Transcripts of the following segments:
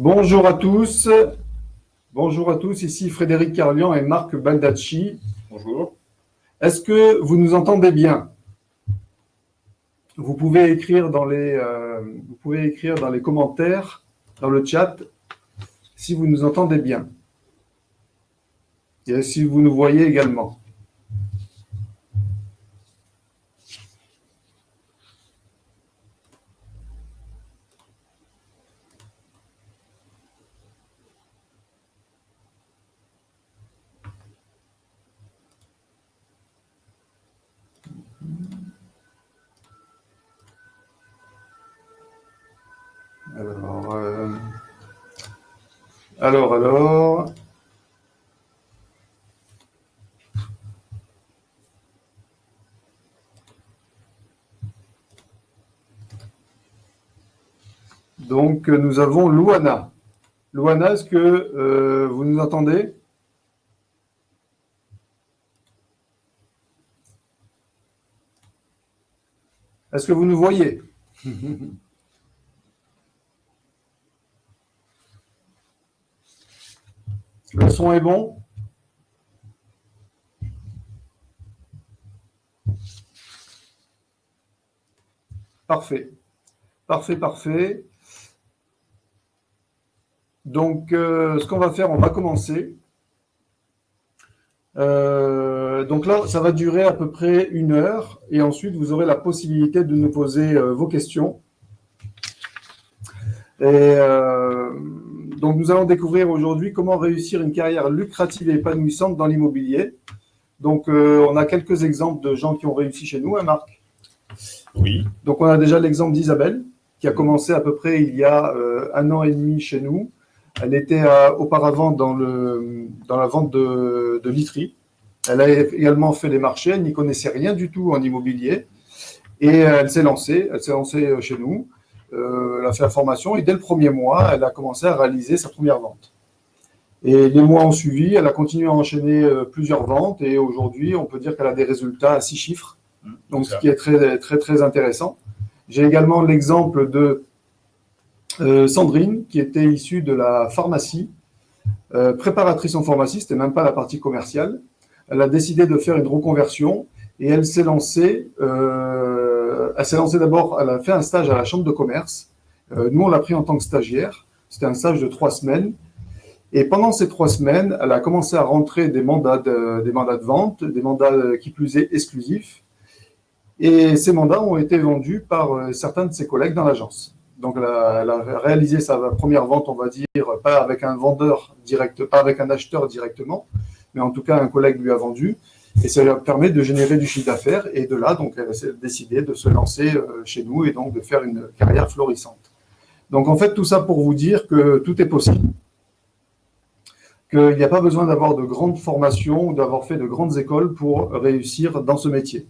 Bonjour à tous. Bonjour à tous. Ici Frédéric Carlian et Marc Baldacci. Bonjour. Est-ce que vous nous entendez bien? Vous pouvez écrire dans les commentaires, dans le chat, si vous nous entendez bien. Et si vous nous voyez également. Alors. Donc, nous avons Louana. Louana, est-ce que vous nous entendez? Est-ce que vous nous voyez? Le son est bon? Parfait. Parfait. Donc, ce qu'on va faire, on va commencer. Donc là, ça va durer à peu près 1 heure et ensuite, vous aurez la possibilité de nous poser vos questions. Et donc, nous allons découvrir aujourd'hui comment réussir une carrière lucrative et épanouissante dans l'immobilier. Donc, on a quelques exemples de gens qui ont réussi chez nous, hein, Marc? Oui. Donc, on a déjà l'exemple d'Isabelle, qui a commencé à peu près il y a 1 an et demi chez nous. Elle était auparavant dans la vente de literie. Elle a également fait les marchés. Elle n'y connaissait rien du tout en immobilier. Et elle s'est lancée chez nous. Elle a fait la formation et dès le premier mois, elle a commencé à réaliser sa première vente. Et les mois ont suivi. Elle a continué à enchaîner plusieurs ventes. Et aujourd'hui, on peut dire qu'elle a des résultats à 6 chiffres. Donc, ce qui est très intéressant. J'ai également l'exemple de Sandrine, qui était issue de la pharmacie, préparatrice en pharmacie, c'était même pas la partie commerciale. Elle a décidé de faire une reconversion et elle s'est lancée. D'abord, elle a fait un stage à la chambre de commerce. Nous, on l'a pris en tant que stagiaire. C'était un stage de 3 semaines. Et pendant ces 3 semaines, elle a commencé à rentrer des mandats de vente, des mandats qui plus est exclusifs. Et ces mandats ont été vendus par certains de ses collègues dans l'agence. Donc, elle a réalisé sa première vente, on va dire, pas avec un vendeur direct, pas avec un acheteur directement, mais en tout cas, un collègue lui a vendu. Et ça lui permet de générer du chiffre d'affaires. Et de là, donc, elle a décidé de se lancer chez nous et donc de faire une carrière florissante. Donc, en fait, tout ça pour vous dire que tout est possible, qu'il n'y a pas besoin d'avoir de grandes formations ou d'avoir fait de grandes écoles pour réussir dans ce métier.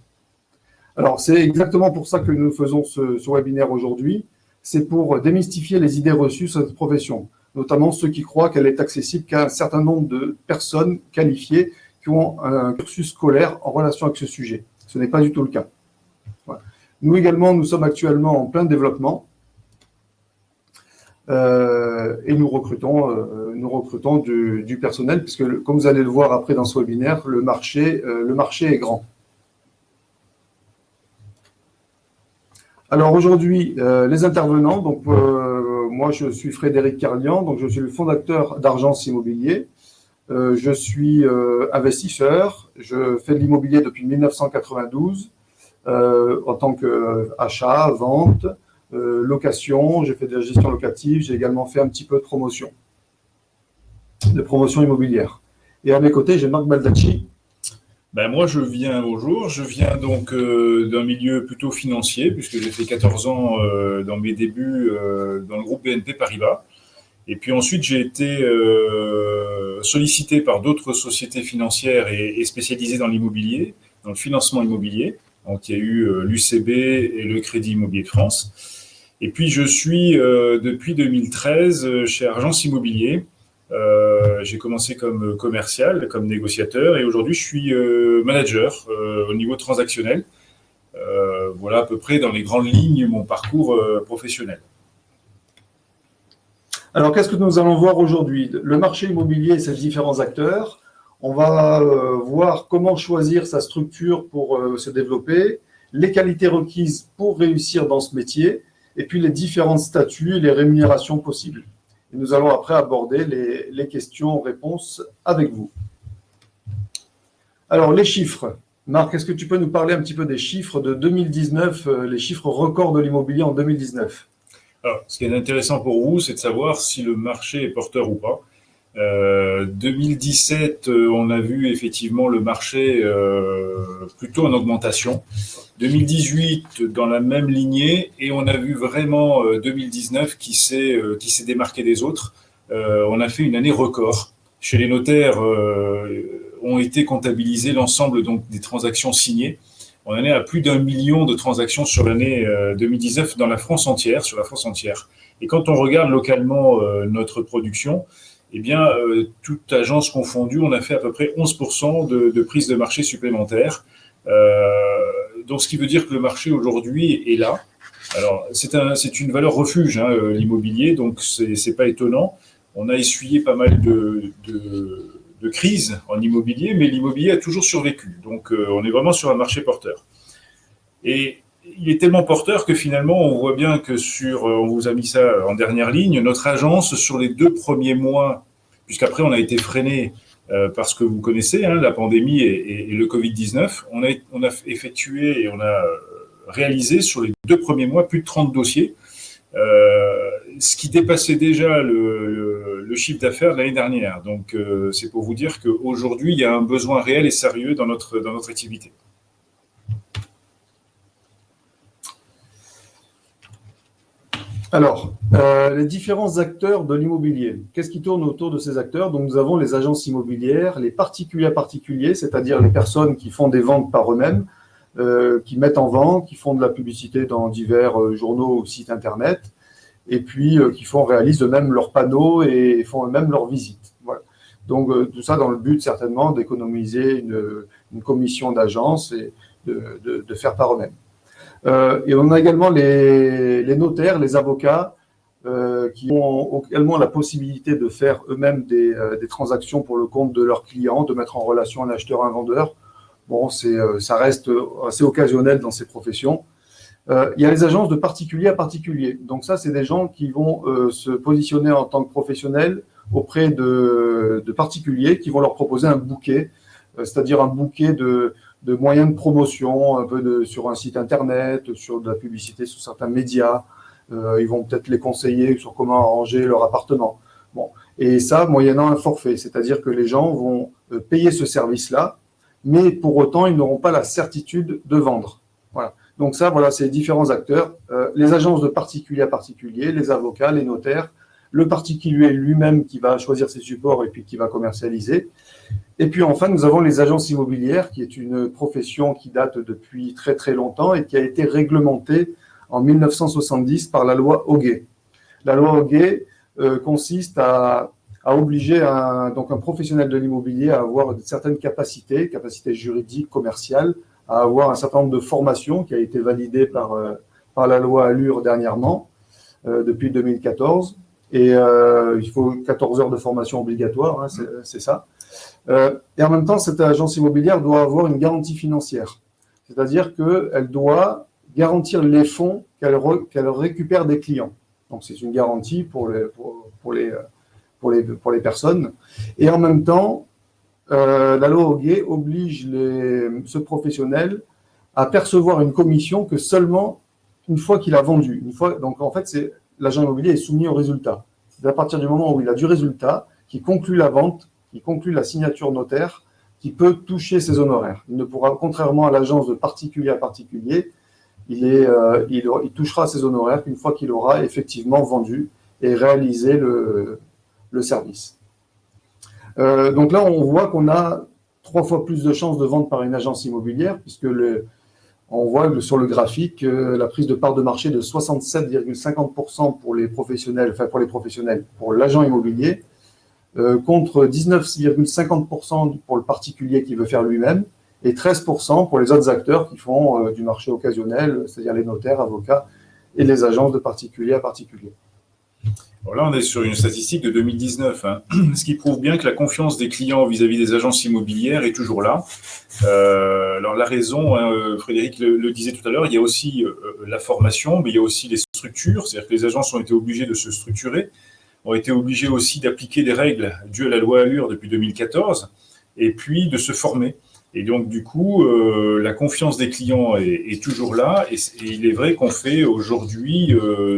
Alors, c'est exactement pour ça que nous faisons ce webinaire aujourd'hui. C'est pour démystifier les idées reçues sur cette profession, notamment ceux qui croient qu'elle est accessible qu'à un certain nombre de personnes qualifiées qui ont un cursus scolaire en relation avec ce sujet. Ce n'est pas du tout le cas. Voilà. Nous également, nous sommes actuellement en plein développement et nous recrutons du personnel puisque, comme vous allez le voir après dans ce webinaire, le marché est grand. Alors aujourd'hui, les intervenants, donc moi je suis Frédéric Carlian, donc je suis le fondateur d'Argence Immobilier. Je suis investisseur, je fais de l'immobilier depuis 1992 en tant qu'achat, vente, location, j'ai fait de la gestion locative, j'ai également fait un petit peu de promotion immobilière. Et à mes côtés, j'ai Marc Baldacci. Moi, je viens donc d'un milieu plutôt financier, puisque j'ai fait 14 ans dans mes débuts dans le groupe BNP Paribas. Et puis ensuite, j'ai été sollicité par d'autres sociétés financières et spécialisées dans l'immobilier, dans le financement immobilier. Donc, il y a eu l'UCB et le Crédit Immobilier de France. Et puis, je suis depuis 2013 chez Argence Immobilier. J'ai commencé comme commercial, comme négociateur, et aujourd'hui je suis manager au niveau transactionnel. Voilà à peu près dans les grandes lignes mon parcours professionnel. Alors, qu'est-ce que nous allons voir aujourd'hui? Le marché immobilier et ses différents acteurs. On va voir comment choisir sa structure pour se développer, les qualités requises pour réussir dans ce métier, et puis les différents statuts et les rémunérations possibles. Et nous allons après aborder les questions-réponses avec vous. Alors, les chiffres. Marc, est-ce que tu peux nous parler un petit peu des chiffres de 2019, les chiffres records de l'immobilier en 2019? Alors, ce qui est intéressant pour vous, c'est de savoir si le marché est porteur ou pas. 2017, on a vu effectivement le marché plutôt en augmentation. 2018 dans la même lignée, et on a vu vraiment 2019 qui s'est démarqué des autres. On a fait une année record. Chez les notaires ont été comptabilisées l'ensemble donc des transactions signées. On en est à plus d'1 million de transactions sur l'année 2019 dans la France entière, sur la France entière. Et quand on regarde localement notre production, eh bien, toute agence confondue, on a fait à peu près 11% de prise de marché supplémentaire. Donc, ce qui veut dire que le marché aujourd'hui est là. Alors, c'est une valeur refuge, hein, l'immobilier, donc c'est pas étonnant. On a essuyé pas mal de crises en immobilier, mais l'immobilier a toujours survécu. Donc, on est vraiment sur un marché porteur. Et il est tellement porteur que finalement, on voit bien que on vous a mis ça en dernière ligne, notre agence, sur les 2 premiers mois, puisqu'après on a été freiné par ce que vous connaissez, hein, la pandémie et le Covid-19, on a effectué et on a réalisé sur les 2 premiers mois plus de 30 dossiers, ce qui dépassait déjà le chiffre d'affaires de l'année dernière. Donc, c'est pour vous dire qu'aujourd'hui, il y a un besoin réel et sérieux dans notre activité. Alors, les différents acteurs de l'immobilier. Qu'est-ce qui tourne autour de ces acteurs? Donc, nous avons les agences immobilières, les particuliers à particuliers, c'est-à-dire les personnes qui font des ventes par eux-mêmes, qui mettent en vente, qui font de la publicité dans divers journaux ou sites internet, et puis qui réalisent eux-mêmes leurs panneaux et font eux-mêmes leurs visites. Voilà. Donc, tout ça dans le but certainement d'économiser une commission d'agence et de faire par eux-mêmes. Et on a également les notaires, les avocats, qui ont également la possibilité de faire eux-mêmes des transactions pour le compte de leurs clients, de mettre en relation un acheteur, un vendeur. Bon, ça reste assez occasionnel dans ces professions. Il y a les agences de particulier à particulier. Donc ça, c'est des gens qui vont se positionner en tant que professionnels auprès de particuliers qui vont leur proposer un bouquet, c'est-à-dire un bouquet de moyens de promotion, un peu sur un site internet, sur de la publicité sur certains médias. Ils vont peut-être les conseiller sur comment arranger leur appartement. Bon, et ça, moyennant un forfait, c'est-à-dire que les gens vont payer ce service-là, mais pour autant, ils n'auront pas la certitude de vendre. Voilà. Donc ça, voilà, c'est les différents acteurs. Les agences de particulier à particulier, les avocats, les notaires, le particulier lui-même qui va choisir ses supports et puis qui va commercialiser. Et puis enfin, nous avons les agences immobilières, qui est une profession qui date depuis très très longtemps et qui a été réglementée en 1970 par la loi Hoguet. La loi Hoguet consiste à obliger un professionnel de l'immobilier à avoir certaines capacités juridiques, commerciales, à avoir un certain nombre de formations qui a été validée par la loi Allure dernièrement, depuis 2014. Et il faut 14 heures de formation obligatoire, hein, c'est ça. Et en même temps, cette agence immobilière doit avoir une garantie financière. C'est-à-dire qu'elle doit garantir les fonds qu'elle récupère des clients. Donc, c'est une garantie pour les personnes. Et en même temps, la loi Hoguet oblige ce professionnel à percevoir une commission que seulement une fois qu'il a vendu. Donc, en fait, l'agent immobilier est soumis au résultat. C'est à partir du moment où il a du résultat, qui conclut la vente, qui conclut la signature notaire, qui peut toucher ses honoraires. Il ne pourra, contrairement à l'agence de particulier à particulier, il touchera ses honoraires qu'une fois qu'il aura effectivement vendu et réalisé le service. Donc là, on voit qu'on a 3 fois plus de chances de vente par une agence immobilière, puisque on voit sur le graphique la prise de part de marché de 67,50% pour les professionnels, pour l'agent immobilier, contre 19,50% pour le particulier qui veut faire lui-même, et 13% pour les autres acteurs qui font du marché occasionnel, c'est-à-dire les notaires, avocats et les agences de particulier à particulier. Alors là, on est sur une statistique de 2019, hein, ce qui prouve bien que la confiance des clients vis-à-vis des agences immobilières est toujours là. Alors la raison, hein, Frédéric le disait tout à l'heure, il y a aussi la formation, mais il y a aussi les structures, c'est-à-dire que les agences ont été obligées de se structurer, ont été obligées aussi d'appliquer des règles dues à la loi Allure depuis 2014, et puis de se former. Et donc, du coup, la confiance des clients est toujours là. Et il est vrai qu'on fait aujourd'hui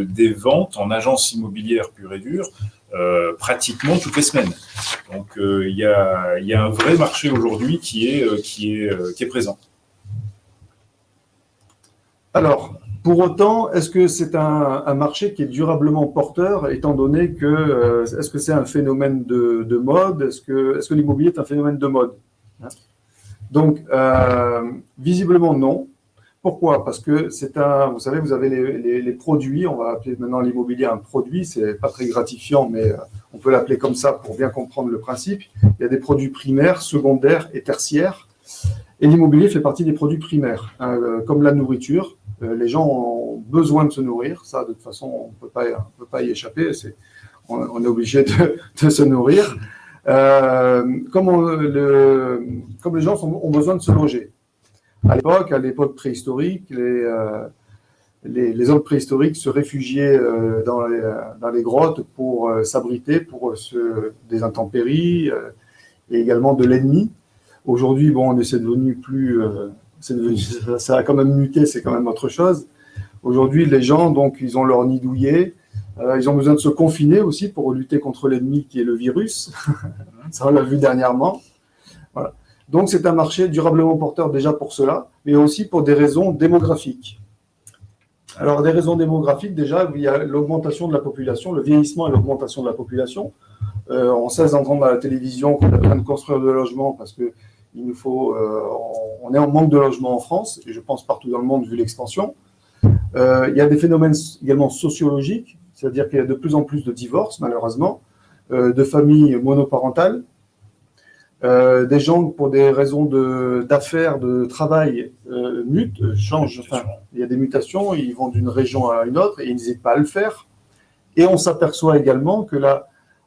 des ventes en agence immobilière pure et dure pratiquement toutes les semaines. Donc, il y a un vrai marché aujourd'hui qui est présent. Alors, pour autant, est-ce que c'est un marché qui est durablement porteur, étant donné que est-ce que c'est un phénomène de mode? Est-ce que l'immobilier est un phénomène de mode? Donc, visiblement, non. Pourquoi? Parce que vous savez, vous avez les produits, on va appeler maintenant l'immobilier un produit, c'est pas très gratifiant, mais on peut l'appeler comme ça pour bien comprendre le principe. Il y a des produits primaires, secondaires et tertiaires, et l'immobilier fait partie des produits primaires, hein, comme la nourriture. Les gens ont besoin de se nourrir, ça, de toute façon, on peut pas y échapper, on est obligé de se nourrir. Comme les gens ont besoin de se loger. À l'époque préhistorique, les hommes préhistoriques se réfugiaient dans les grottes pour s'abriter des intempéries et également de l'ennemi. Aujourd'hui, bon, c'est devenu ça a quand même muté, c'est quand même autre chose. Aujourd'hui, les gens, donc, ils ont leur nid douillet. Ils ont besoin de se confiner aussi pour lutter contre l'ennemi qui est le virus. Ça, on l'a vu dernièrement. Voilà. Donc, c'est un marché durablement porteur déjà pour cela, mais aussi pour des raisons démographiques. Alors, des raisons démographiques, déjà, il y a l'augmentation de la population, le vieillissement et l'augmentation de la population. On cesse d'entendre à la télévision qu'on a besoin de construire de logements parce que on est en manque de logements en France, et je pense partout dans le monde vu l'expansion. Il y a des phénomènes également sociologiques, c'est-à-dire qu'il y a de plus en plus de divorces, malheureusement, de familles monoparentales, des gens, pour des raisons d'affaires, de travail, changent. Enfin, il y a des mutations, ils vont d'une région à une autre et ils n'hésitent pas à le faire. Et on s'aperçoit également que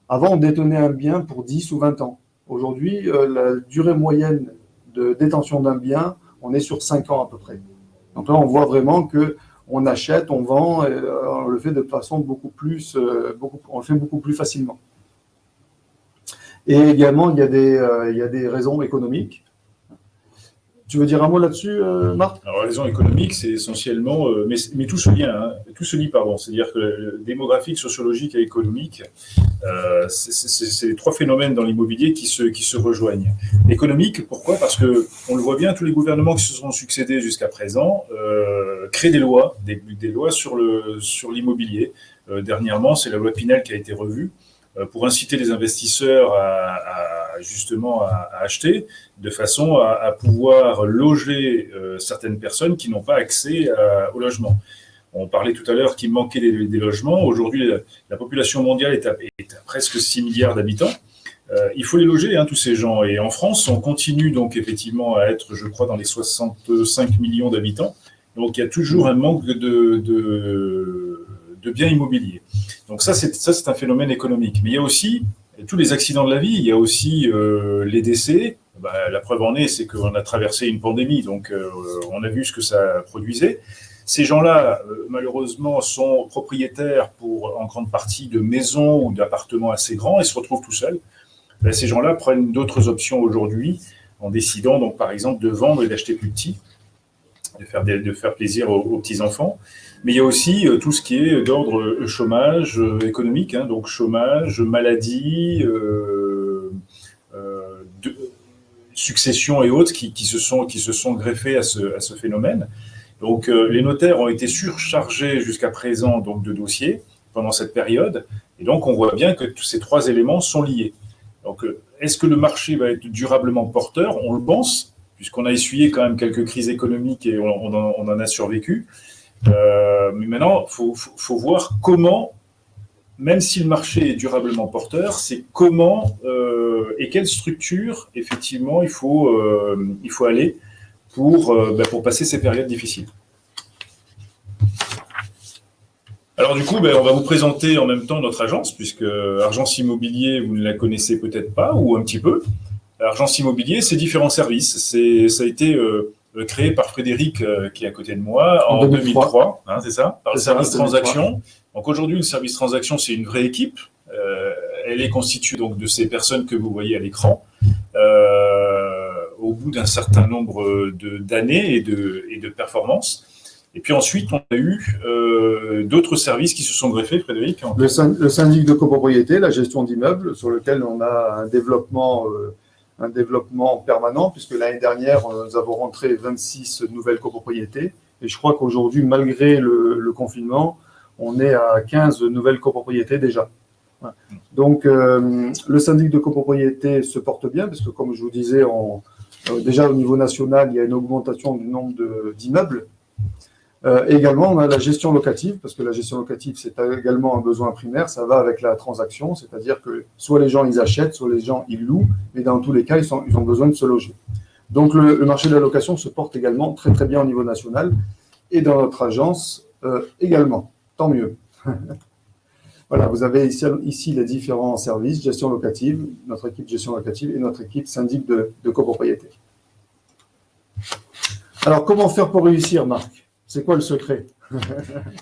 avant, on détenait un bien pour 10 ou 20 ans. Aujourd'hui, la durée moyenne de détention d'un bien, on est sur 5 ans à peu près. Donc là, on voit vraiment que on achète, on vend, on le fait de façon on le fait beaucoup plus facilement. Et également, il y a des raisons économiques. Tu veux dire un mot là-dessus, Marc? Alors, la raison économique, c'est essentiellement, mais tout se lie, hein, tout se lie, pardon. C'est-à-dire que le démographique, sociologique et économique, c'est les trois phénomènes dans l'immobilier qui se rejoignent. Économique, pourquoi? Parce que on le voit bien, tous les gouvernements qui se sont succédés jusqu'à présent créent des lois, des lois sur l'immobilier. Dernièrement, c'est la loi Pinel qui a été revue pour inciter les investisseurs justement à acheter, de façon à pouvoir loger certaines personnes qui n'ont pas accès au logement. On parlait tout à l'heure qu'il manquait des logements. Aujourd'hui, la population mondiale est à presque 6 milliards d'habitants. Il faut les loger, hein, tous ces gens. Et en France, on continue donc effectivement à être, je crois, dans les 65 millions d'habitants. Donc il y a toujours un manque de biens immobiliers. Donc ça, c'est un phénomène économique. Mais il y a aussi tous les accidents de la vie, il y a aussi les décès. La preuve en est, c'est qu'on a traversé une pandémie, donc on a vu ce que ça produisait. Ces gens-là, malheureusement, sont propriétaires en grande partie de maisons ou d'appartements assez grands et se retrouvent tout seuls. Ces gens-là prennent d'autres options aujourd'hui en décidant, donc, par exemple, de vendre et d'acheter plus petit, de faire plaisir aux petits-enfants. Mais il y a aussi tout ce qui est d'ordre chômage économique, hein, donc chômage, maladie, succession et autres qui se sont greffés à ce phénomène. Donc les notaires ont été surchargés jusqu'à présent donc, de dossiers pendant cette période. Et donc on voit bien que tous ces trois éléments sont liés. Donc est-ce que le marché va être durablement porteur? On le pense, puisqu'on a essuyé quand même quelques crises économiques et on en a survécu. Mais maintenant, faut voir comment, même si le marché est durablement porteur, c'est comment et quelle structure, effectivement, il faut aller pour passer ces périodes difficiles. Alors du coup, on va vous présenter en même temps notre agence, puisque Argence Immobilier, vous ne la connaissez peut-être pas, ou un petit peu. Argence Immobilier, c'est différents services. Ça a été créé par Frédéric, qui est à côté de moi, en 2003, hein, c'est ça, par le service transaction. Donc aujourd'hui, le service transaction, c'est une vraie équipe. Elle est constituée donc de ces personnes que vous voyez à l'écran. Au bout d'un certain nombre d'années et de performances. Et puis ensuite, on a eu d'autres services qui se sont greffés, Frédéric. Le syndic de copropriété, la gestion d'immeubles, sur lequel on a un développement permanent, puisque l'année dernière, nous avons rentré 26 nouvelles copropriétés. Et je crois qu'aujourd'hui, malgré le confinement, on est à 15 nouvelles copropriétés déjà. Donc, le syndic de copropriété se porte bien, parce que comme je vous disais, déjà au niveau national, il y a une augmentation du nombre d'immeubles. Également, on a la gestion locative, parce que la gestion locative, c'est également un besoin primaire, ça va avec la transaction, c'est-à-dire que soit les gens, ils achètent, soit les gens, ils louent, mais dans tous les cas, ils ont besoin de se loger. Donc, le marché de la location se porte également très, très bien au niveau national, et dans notre agence également. Tant mieux. Voilà, vous avez ici les différents services, gestion locative, notre équipe gestion locative et notre équipe syndic de copropriété. Alors, comment faire pour réussir, Marc? C'est quoi le secret?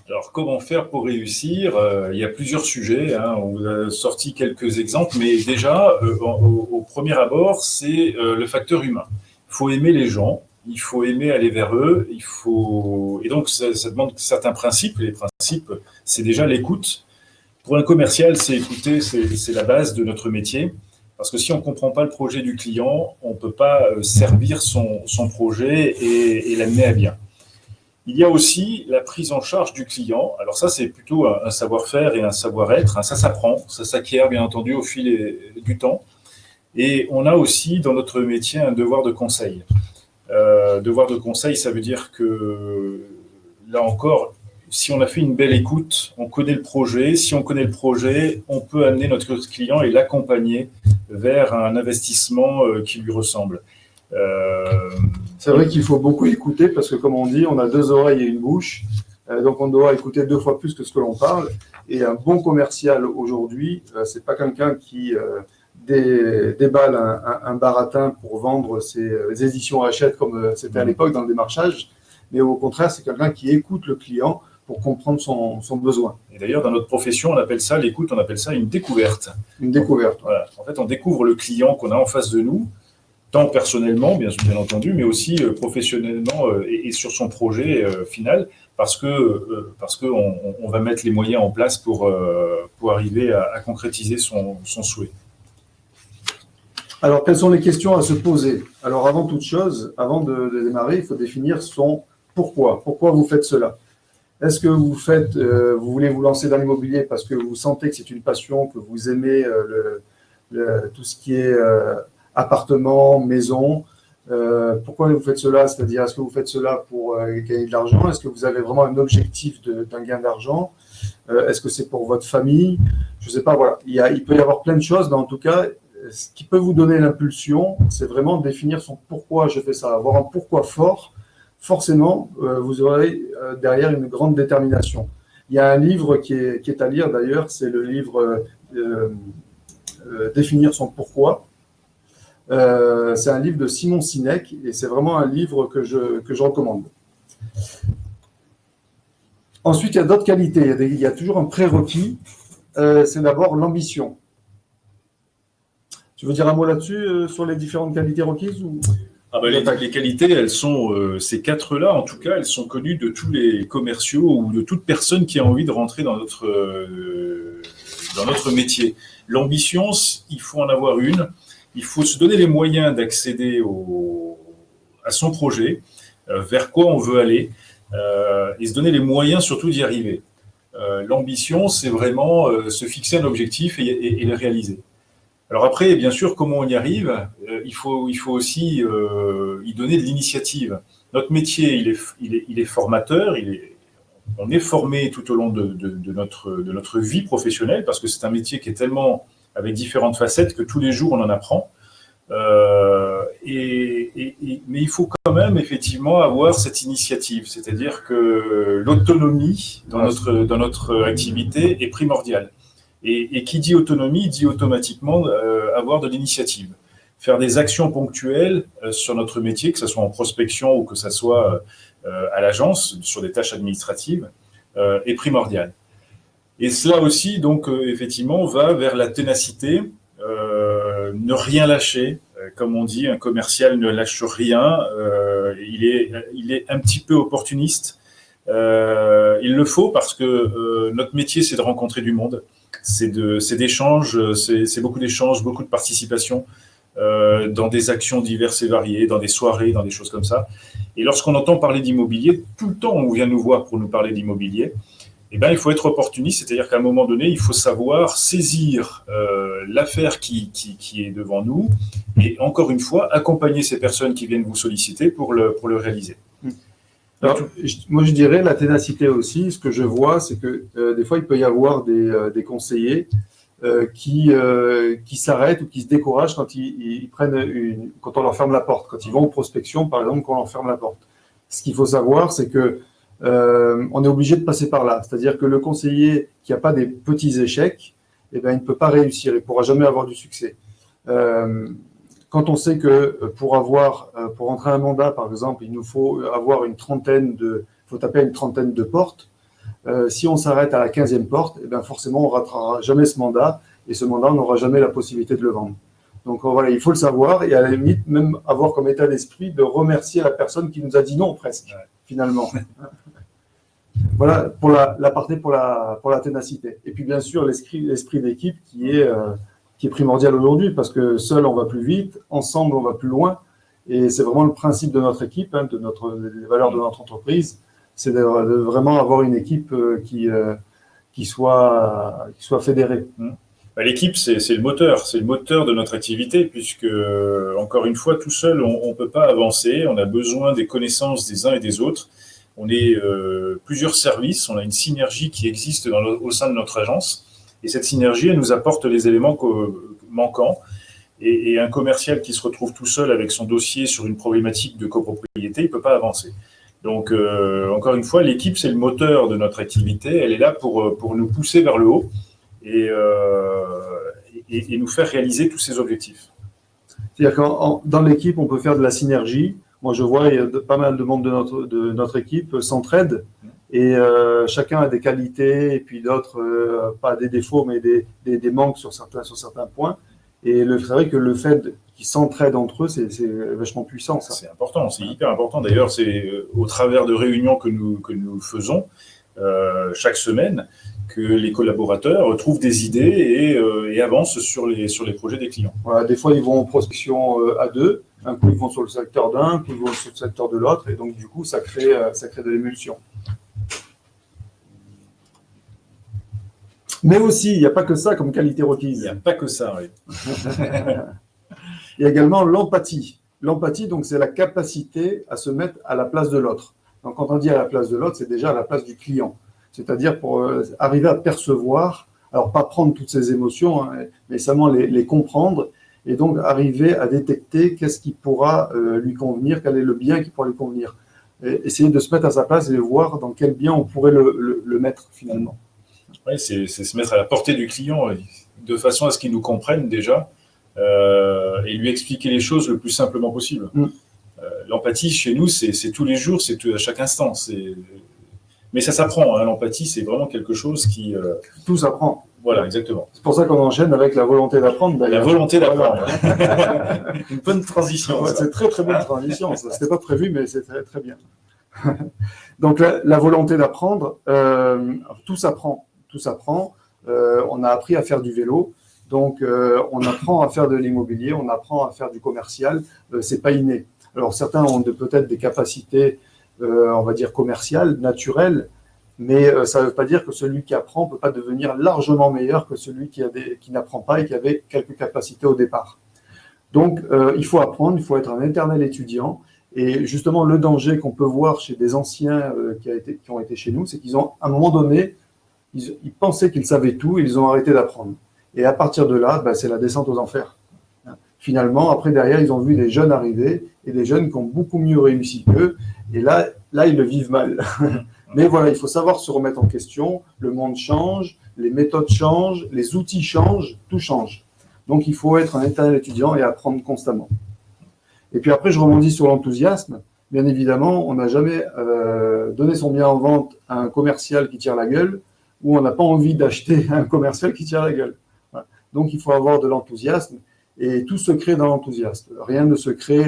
Alors, comment faire pour réussir? Il y a plusieurs sujets, hein. On vous a sorti quelques exemples, mais déjà, au premier abord, c'est le facteur humain. Il faut aimer les gens, il faut aimer aller vers eux, et donc ça demande certains principes. Les principes, c'est déjà l'écoute. Pour un commercial, c'est écouter, c'est la base de notre métier. Parce que si on ne comprend pas le projet du client, on ne peut pas servir son projet et l'amener à bien. Il y a aussi la prise en charge du client. Alors ça, c'est plutôt un savoir-faire et un savoir-être. Ça s'apprend, ça s'acquiert bien entendu au fil du temps. Et on a aussi dans notre métier un devoir de conseil. Devoir de conseil, ça veut dire que là encore, si on a fait une belle écoute, on connaît le projet. Si on connaît le projet, on peut amener notre client et l'accompagner vers un investissement qui lui ressemble. C'est vrai qu'il faut beaucoup écouter parce que, comme on dit, on a 2 oreilles et une bouche. Donc, on doit écouter 2 fois plus que ce que l'on parle. Et un bon commercial aujourd'hui, c'est pas quelqu'un qui déballe un baratin pour vendre ses éditions Hachette comme c'était à l'époque dans le démarchage. Mais au contraire, c'est quelqu'un qui écoute le client pour comprendre son besoin. Et d'ailleurs, dans notre profession, on appelle ça l'écoute, on appelle ça une découverte. Une découverte. Voilà. En fait, on découvre le client qu'on a en face de nous, tant personnellement, bien entendu, mais aussi professionnellement et sur son projet final, parce qu'on va mettre les moyens en place pour arriver à concrétiser son souhait. Alors, quelles sont les questions à se poser? Alors, avant toute chose, avant de démarrer, il faut définir son pourquoi. Pourquoi vous faites cela? Est-ce que vous voulez vous lancer dans l'immobilier parce que vous sentez que c'est une passion, que vous aimez tout ce qui est appartement, maison? Pourquoi vous faites cela? C'est-à-dire, est-ce que vous faites cela pour gagner de l'argent? Est-ce que vous avez vraiment un objectif d'un gain d'argent? Est-ce que c'est pour votre famille? Je ne sais pas, voilà. Il peut y avoir plein de choses, mais en tout cas, ce qui peut vous donner l'impulsion, c'est vraiment définir son pourquoi je fais ça, avoir un pourquoi fort. Forcément, vous aurez derrière une grande détermination. Il y a un livre qui est à lire d'ailleurs, c'est le livre Définir son pourquoi. C'est un livre de Simon Sinek et c'est vraiment un livre que je recommande. Ensuite, il y a d'autres qualités. Il y a toujours un prérequis. C'est d'abord l'ambition. Tu veux dire un mot là-dessus sur les différentes qualités requises ou... Les qualités, elles sont, ces 4-là, en tout cas, elles sont connues de tous les commerciaux ou de toute personne qui a envie de rentrer dans notre métier. L'ambition, il faut en avoir une. Il faut se donner les moyens d'accéder à son projet, vers quoi on veut aller, et se donner les moyens surtout d'y arriver. L'ambition, c'est vraiment se fixer un objectif et le réaliser. Alors après, bien sûr, comment on y arrive, il faut aussi y donner de l'initiative. Notre métier, il est formateur, on est formé tout au long de notre vie professionnelle, parce que c'est un métier qui est tellement avec différentes facettes que tous les jours on en apprend. Mais il faut quand même effectivement avoir cette initiative, c'est-à-dire que l'autonomie dans notre activité est primordiale. Et qui dit autonomie dit automatiquement avoir de l'initiative. Faire des actions ponctuelles sur notre métier, que ce soit en prospection ou que ce soit à l'agence, sur des tâches administratives, est primordial. Et cela aussi, donc, effectivement, va vers la ténacité, ne rien lâcher. Comme on dit, un commercial ne lâche rien. Il est un petit peu opportuniste. Il le faut parce que notre métier, c'est de rencontrer du monde. C'est d'échanges, c'est beaucoup d'échanges, beaucoup de participation dans des actions diverses et variées, dans des soirées, dans des choses comme ça. Et lorsqu'on entend parler d'immobilier, tout le temps on vient nous voir pour nous parler d'immobilier, eh ben, il faut être opportuniste, c'est-à-dire qu'à un moment donné, il faut savoir saisir l'affaire qui est devant nous et encore une fois, accompagner ces personnes qui viennent vous solliciter pour le réaliser. Alors, moi, je dirais la ténacité aussi. Ce que je vois, c'est que des fois, il peut y avoir des conseillers qui s'arrêtent ou qui se découragent quand ils prennent quand on leur ferme la porte, quand ils vont en prospection, par exemple, quand on leur ferme la porte. Ce qu'il faut savoir, c'est que on est obligé de passer par là. C'est-à-dire que le conseiller qui n'a pas des petits échecs, eh ben, il ne peut pas réussir, il ne pourra jamais avoir du succès. Quand on sait que pour entrer un mandat, par exemple, il nous faut avoir faut taper à une trentaine de portes. Si on s'arrête à la 15e porte, eh bien forcément, on ne ratera jamais ce mandat et ce mandat, on n'aura jamais la possibilité de le vendre. Donc voilà, il faut le savoir et à la limite, même avoir comme état d'esprit de remercier la personne qui nous a dit non presque, finalement. Voilà pour l'aparté pour la ténacité. Et puis bien sûr, l'esprit d'équipe qui est primordial aujourd'hui parce que seul on va plus vite, ensemble on va plus loin. Et c'est vraiment le principe de notre équipe, des valeurs de notre entreprise, c'est de vraiment avoir une équipe qui soit fédérée. L'équipe, c'est le moteur de notre activité, puisque, encore une fois, tout seul, on ne peut pas avancer, on a besoin des connaissances des uns et des autres. On est plusieurs services, on a une synergie qui existe au sein de notre agence, et cette synergie, elle nous apporte les éléments manquants. Et un commercial qui se retrouve tout seul avec son dossier sur une problématique de copropriété, il ne peut pas avancer. Donc, encore une fois, l'équipe, c'est le moteur de notre activité. Elle est là pour nous pousser vers le haut et nous faire réaliser tous ces objectifs. C'est-à-dire que dans l'équipe, on peut faire de la synergie. Moi, je vois pas mal de membres de notre équipe s'entraident et chacun a des qualités et puis d'autres, pas des défauts, mais des manques sur certains points. Et c'est vrai que le fait qu'ils s'entraident entre eux, c'est vachement puissant, ça. C'est important, c'est hyper important. D'ailleurs, c'est au travers de réunions que nous faisons chaque semaine que les collaborateurs trouvent des idées et avancent sur les projets des clients. Voilà, des fois, ils vont en prospection à deux. Un coup, ils vont sur le secteur d'un, un coup, ils vont sur le secteur de l'autre. Et donc, du coup, ça crée de l'émulsion. Mais aussi, il n'y a pas que ça comme qualité requise. Il n'y a pas que ça, oui. Il y a également l'empathie. L'empathie, donc, c'est la capacité à se mettre à la place de l'autre. Donc, quand on dit à la place de l'autre, c'est déjà à la place du client. C'est-à-dire pour arriver à percevoir, alors pas prendre toutes ces émotions, hein, mais seulement les comprendre et donc arriver à détecter qu'est-ce qui pourra lui convenir, quel est le bien qui pourra lui convenir. Et essayer de se mettre à sa place et de voir dans quel bien on pourrait le mettre finalement. Oui, c'est se mettre à la portée du client de façon à ce qu'il nous comprenne déjà et lui expliquer les choses le plus simplement possible. L'empathie, chez nous, c'est tous les jours, c'est à chaque instant. Mais ça s'apprend, hein. L'empathie, c'est vraiment quelque chose qui… Tout s'apprend. Voilà, exactement. C'est pour ça qu'on enchaîne avec la volonté d'apprendre. La volonté d'apprendre. Voilà. Une bonne transition. Ouais, c'est très, très bonne transition. Ce n'était pas prévu, mais c'est très, très bien. Donc, la volonté d'apprendre, tout s'apprend. Tout s'apprend. On a appris à faire du vélo. Donc, on apprend à faire de l'immobilier, on apprend à faire du commercial. C'est pas inné. Alors, certains ont peut-être des capacités, on va dire, commerciales, naturelles, mais ça ne veut pas dire que celui qui apprend ne peut pas devenir largement meilleur que celui qui n'apprend pas et qui avait quelques capacités au départ. Donc, il faut apprendre, il faut être un éternel étudiant. Et justement, le danger qu'on peut voir chez des anciens qui ont été chez nous, c'est qu'ils ont, à un moment donné, ils pensaient qu'ils savaient tout et ils ont arrêté d'apprendre. Et à partir de là, c'est la descente aux enfers. finalement, après, derrière, ils ont vu des jeunes arriver et des jeunes qui ont beaucoup mieux réussi qu'eux. Et là, ils le vivent mal. Mais voilà, il faut savoir se remettre en question. Le monde change, les méthodes changent, les outils changent, tout change. Donc, il faut être un éternel étudiant et apprendre constamment. Et puis après, je rebondis sur l'enthousiasme. Bien évidemment, on n'a jamais donné son bien en vente à un commercial qui tire la gueule, ou on n'a pas envie d'acheter un commercial qui tire la gueule. Voilà. Donc, il faut avoir de l'enthousiasme, et tout se crée dans l'enthousiasme. Rien ne se crée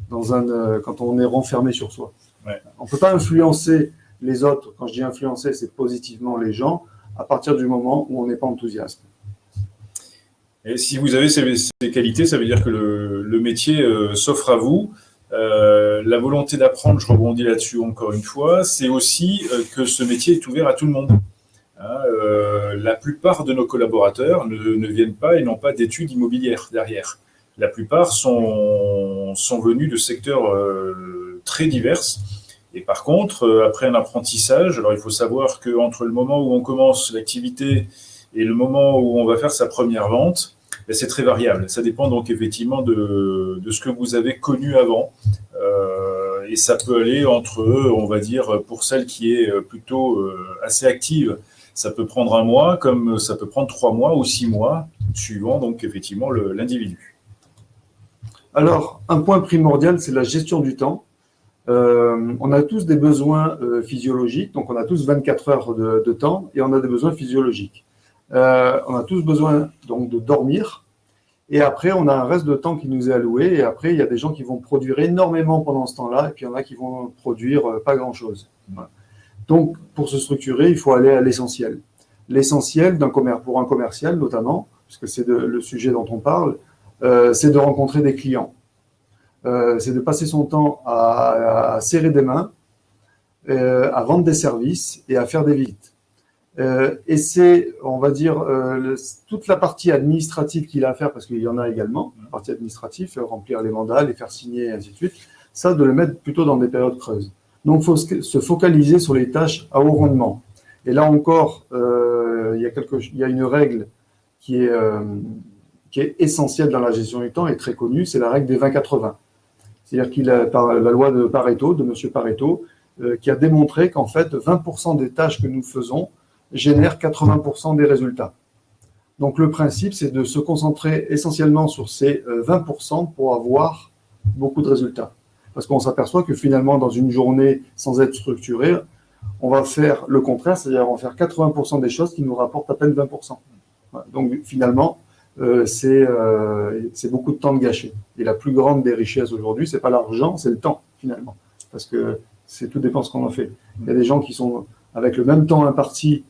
quand on est renfermé sur soi. Ouais. On ne peut pas influencer les autres. Quand je dis influencer, c'est positivement les gens, à partir du moment où on n'est pas enthousiaste. Et si vous avez ces qualités, ça veut dire que le métier s'offre à vous. La volonté d'apprendre, je rebondis là-dessus encore une fois, c'est aussi que ce métier est ouvert à tout le monde. Hein, la plupart de nos collaborateurs ne viennent pas et n'ont pas d'études immobilières derrière. La plupart sont venus de secteurs très divers. Et par contre, après un apprentissage, alors il faut savoir qu'entre le moment où on commence l'activité et le moment où on va faire sa première vente, c'est très variable. Ça dépend donc effectivement de ce que vous avez connu avant. Et ça peut aller entre, on va dire, pour celle qui est plutôt assez active, ça peut prendre 1 mois, comme ça peut prendre 3 mois ou 6 mois, suivant donc effectivement l'individu. Alors, un point primordial, c'est la gestion du temps. On a tous des besoins physiologiques, donc on a tous 24 heures de temps et on a des besoins physiologiques. On a tous besoin donc de dormir, et après on a un reste de temps qui nous est alloué, et après il y a des gens qui vont produire énormément pendant ce temps-là, et puis il y en a qui vont produire pas grand-chose. Voilà. Donc pour se structurer, il faut aller à l'essentiel. L'essentiel pour un commercial notamment, puisque c'est le sujet dont on parle, c'est de rencontrer des clients. C'est de passer son temps à serrer des mains, à vendre des services et à faire des visites. Et c'est, on va dire, toute la partie administrative qu'il a à faire, parce qu'il y en a également, la partie administrative, remplir les mandats, les faire signer, et ainsi de suite, ça, de le mettre plutôt dans des périodes creuses. Donc, il faut se focaliser sur les tâches à haut rendement. Et là encore, il y a une règle qui est essentielle dans la gestion du temps et très connue, c'est la règle des 20-80. C'est-à-dire qu'il a, par la loi de Pareto, de M. Pareto, qui a démontré qu'en fait, 20% des tâches que nous faisons génèrent 80% des résultats. Donc le principe, c'est de se concentrer essentiellement sur ces 20% pour avoir beaucoup de résultats. Parce qu'on s'aperçoit que finalement, dans une journée sans être structurée, on va faire le contraire, c'est-à-dire on va faire 80% des choses qui nous rapportent à peine 20%. Donc finalement, c'est beaucoup de temps de gâché. Et la plus grande des richesses aujourd'hui, c'est pas l'argent, c'est le temps finalement. Parce que tout dépend de ce qu'on en fait. Il y a des gens qui sont avec le même temps imparti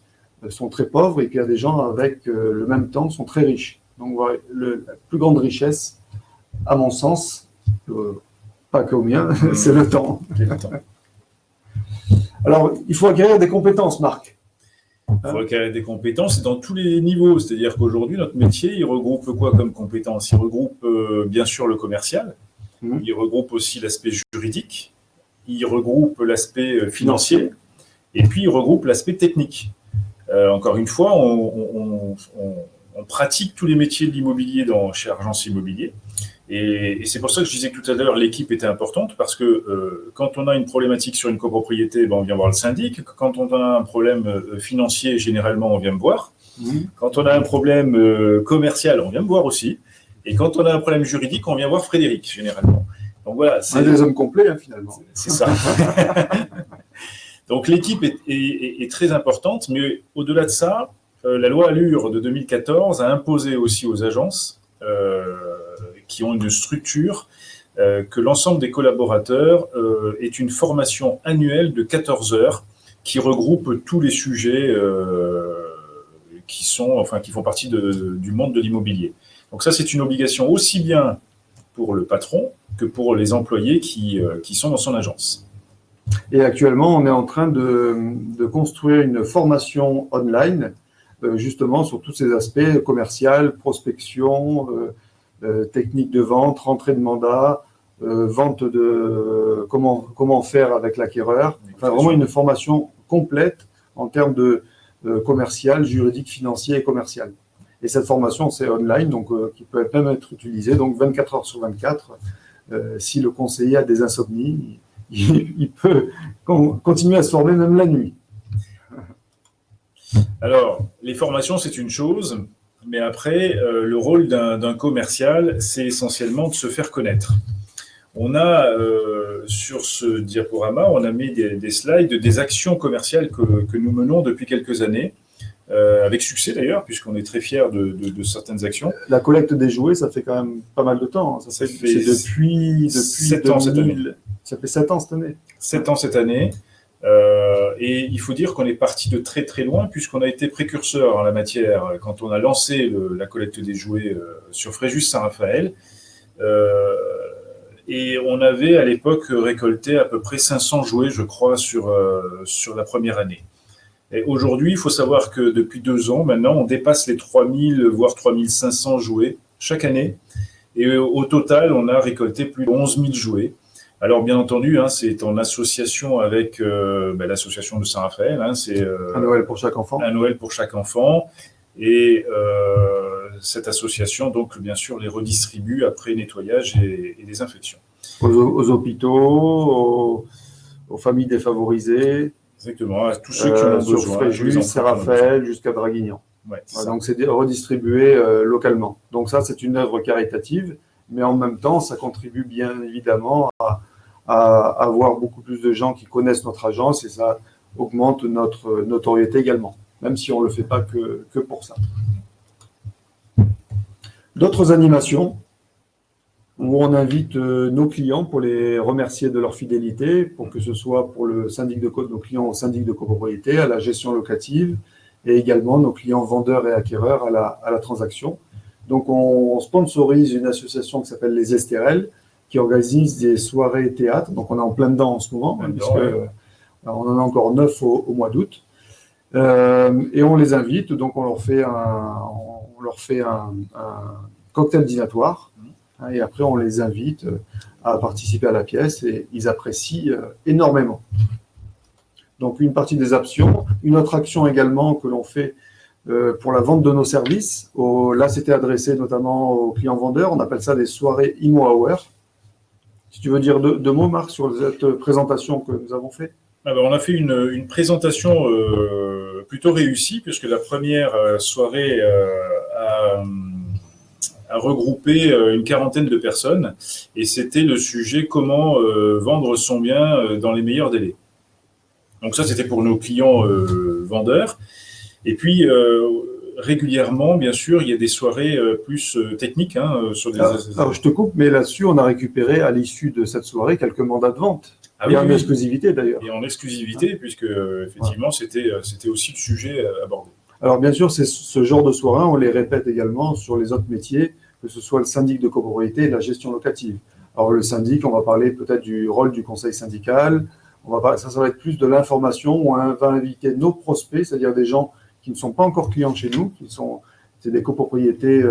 sont très pauvres, et puis il y a des gens avec le même temps sont très riches. Donc voilà, la plus grande richesse, à mon sens, pas qu'au mien, c'est le temps. Alors, il faut acquérir des compétences, Marc. Il faut acquérir des compétences dans tous les niveaux. C'est-à-dire qu'aujourd'hui, notre métier, il regroupe quoi comme compétences? Il regroupe bien sûr le commercial, il regroupe aussi l'aspect juridique, il regroupe l'aspect financier, et puis il regroupe l'aspect technique. Encore une fois, on pratique tous les métiers de l'immobilier chez Argence Immobilier. Et c'est pour ça que je disais que tout à l'heure, l'équipe était importante, parce que quand on a une problématique sur une copropriété, on vient voir le syndic. Quand on a un problème financier, généralement, on vient me voir. Quand on a un problème commercial, on vient me voir aussi. Et quand on a un problème juridique, on vient voir Frédéric, généralement. Donc voilà, c'est des hommes complets, finalement. C'est ça. Donc l'équipe est très importante, mais au-delà de ça, la loi Allure de 2014 a imposé aussi aux agences qui ont une structure que l'ensemble des collaborateurs aient une formation annuelle de 14 heures qui regroupe tous les sujets qui font partie du monde de l'immobilier. Donc ça, c'est une obligation aussi bien pour le patron que pour les employés qui sont dans son agence. Et actuellement, on est en train de construire une formation online, justement sur tous ces aspects commercial, prospection, technique de vente, rentrée de mandat, vente de comment faire avec l'acquéreur. Enfin, vraiment une formation complète en termes de commercial, juridique, financier et commercial. Et cette formation, c'est online, donc qui peut même être utilisée donc 24 heures sur 24. Si le conseiller a des insomnies, il peut continuer à se former même la nuit. Alors, les formations, c'est une chose, mais après, le rôle d'un commercial, c'est essentiellement de se faire connaître. On a, sur ce diaporama, on a mis des slides, des actions commerciales que nous menons depuis quelques années, avec succès d'ailleurs, puisqu'on est très fiers de certaines actions. La collecte des jouets, ça fait quand même pas mal de temps. C'est depuis 7 ans cette année. Ça fait 7 ans cette année. 7 ans cette année. Et il faut dire qu'on est parti de très très loin, puisqu'on a été précurseur en la matière quand on a lancé la collecte des jouets sur Fréjus-Saint-Raphaël. Et on avait à l'époque récolté à peu près 500 jouets, je crois, sur la première année. Et aujourd'hui, il faut savoir que depuis 2 ans, maintenant, on dépasse les 3000, voire 3500 jouets chaque année. Et au total, on a récolté plus de 11 000 jouets. Alors, bien entendu, c'est en association avec l'association de Saint-Raphaël. C'est un Noël pour chaque enfant. Un Noël pour chaque enfant. Et cette association, donc, bien sûr, les redistribue après nettoyage et désinfection. Aux hôpitaux, aux familles défavorisées. Exactement, à tous ceux qui en ont besoin. Sur Fréjus, Saint-Raphaël, jusqu'à Draguignan. Ouais, voilà, donc, c'est redistribué localement. Donc, ça, c'est une œuvre caritative, mais en même temps, ça contribue bien évidemment à avoir beaucoup plus de gens qui connaissent notre agence et ça augmente notre notoriété également, même si on ne le fait pas que pour ça. D'autres animations où on invite nos clients pour les remercier de leur fidélité, pour que ce soit pour le syndic nos clients au syndic de copropriété, à la gestion locative, et également nos clients vendeurs et acquéreurs à la transaction. Donc, on sponsorise une association qui s'appelle les Estérelles, qui organise des soirées théâtre. Donc, on est en plein dedans en ce moment, puisque on en a encore 9 au mois d'août. Et on les invite, donc on leur fait un cocktail dînatoire. Et après, on les invite à participer à la pièce et ils apprécient énormément. Donc, une partie des actions. Une autre action également que l'on fait pour la vente de nos services. Là, c'était adressé notamment aux clients vendeurs. On appelle ça des soirées Imo Hour. Si tu veux dire deux mots, Marc, sur cette présentation que nous avons fait. Alors, on a fait une présentation plutôt réussie, puisque la première soirée a regroupé une quarantaine de personnes, et c'était le sujet comment vendre son bien dans les meilleurs délais. Donc ça, c'était pour nos clients vendeurs. Et puis, régulièrement, bien sûr, il y a des soirées plus techniques. Sur des... Alors, je te coupe, mais là-dessus, on a récupéré à l'issue de cette soirée quelques mandats de vente. Ah, et en exclusivité, d'ailleurs. Et en exclusivité, puisque, effectivement, c'était aussi le sujet abordé. Alors, bien sûr, c'est ce genre de soirée, on les répète également sur les autres métiers, que ce soit le syndic de copropriété et la gestion locative. Alors, le syndic, on va parler peut-être du rôle du conseil syndical. Ça va être plus de l'information où on va inviter nos prospects, c'est-à-dire des gens qui ne sont pas encore clients chez nous, c'est des copropriétés,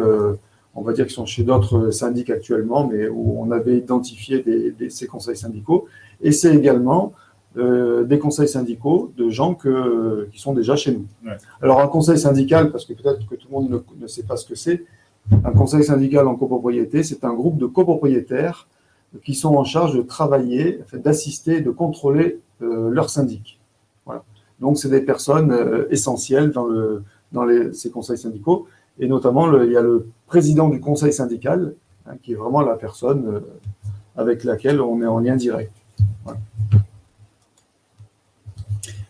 on va dire, qui sont chez d'autres syndics actuellement, mais où on avait identifié ces conseils syndicaux. Et c'est également des conseils syndicaux de gens qui sont déjà chez nous. Ouais. Alors, un conseil syndical, parce que peut-être que tout le monde ne sait pas ce que c'est, un conseil syndical en copropriété, c'est un groupe de copropriétaires qui sont en charge de travailler, d'assister, de contrôler leur syndic. Voilà. Donc, c'est des personnes essentielles dans ces conseils syndicaux. Et notamment, il y a le président du conseil syndical, qui est vraiment la personne avec laquelle on est en lien direct. Voilà.